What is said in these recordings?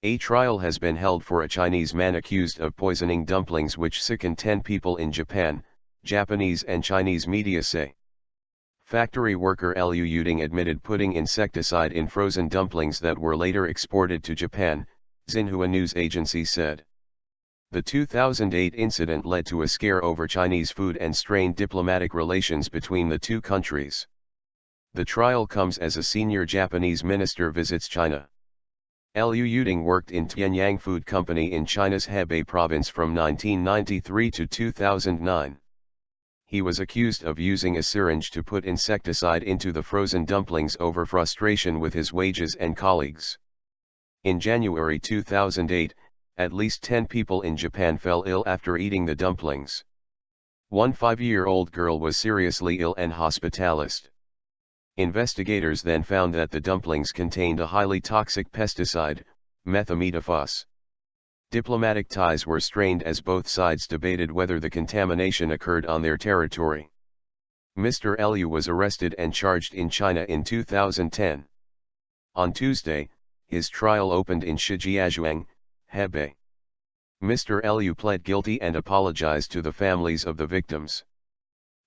A trial has been held for a Chinese man accused of poisoning dumplings which sickened 10 people in Japan, Japanese and Chinese media say. Factory worker Lu Yueting admitted putting insecticide in frozen dumplings that were later exported to Japan, Xinhua news agency said. The 2008 incident led to a scare over Chinese food and strained diplomatic relations between the two countries. The trial comes as a senior Japanese minister visits China. Lu Yueting worked in Tianyang Food Company in China's Hebei province from 1993 to 2009. He was accused of using a syringe to put insecticide into the frozen dumplings over frustration with his wages and colleagues. In January 2008, at least 10 people in Japan fell ill after eating the dumplings. One 5-year-old girl was seriously ill and hospitalised. Investigators then found that the dumplings contained a highly toxic pesticide, methamidophos. Diplomatic ties were strained as both sides debated whether the contamination occurred on their territory. Mr. Lu was arrested and charged in China in 2010. On Tuesday, his trial opened in Xinhua, Hebei. Mr. Lu pled guilty and apologized to the families of the victims.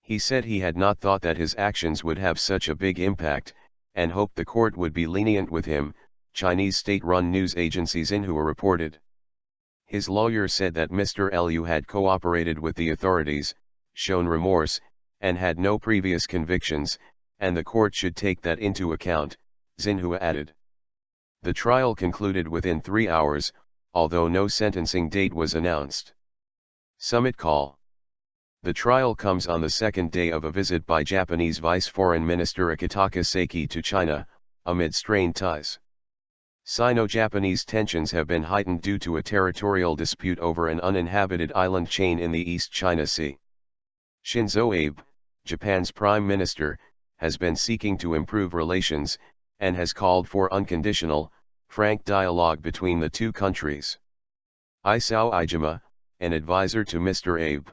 He said he had not thought that his actions would have such a big impact, and hoped the court would be lenient with him, Chinese state-run news agency Xinhua reported. His lawyer said that Mr. Lu had cooperated with the authorities, shown remorse, and had no previous convictions, and the court should take that into account, Xinhua added. The trial concluded within 3 hours, although no sentencing date was announced. Summit call. The trial comes on the second day of a visit by Japanese Vice Foreign Minister Akitaka Seiki to China, amid strained ties. Sino-Japanese tensions have been heightened due to a territorial dispute over an uninhabited island chain in the East China Sea. Shinzo Abe, Japan's prime minister, has been seeking to improve relations, and has called for unconditional, frank dialogue between the two countries. Isao Iijima, an advisor to Mr. Abe,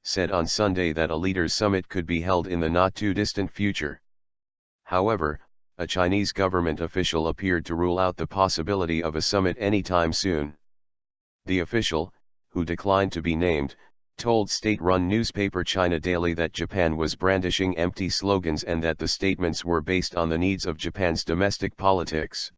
said on Sunday that a leaders' summit could be held in the not-too-distant future. However, a Chinese government official appeared to rule out the possibility of a summit anytime soon. The official, who declined to be named, told state-run newspaper China Daily that Japan was brandishing empty slogans and that the statements were based on the needs of Japan's domestic politics.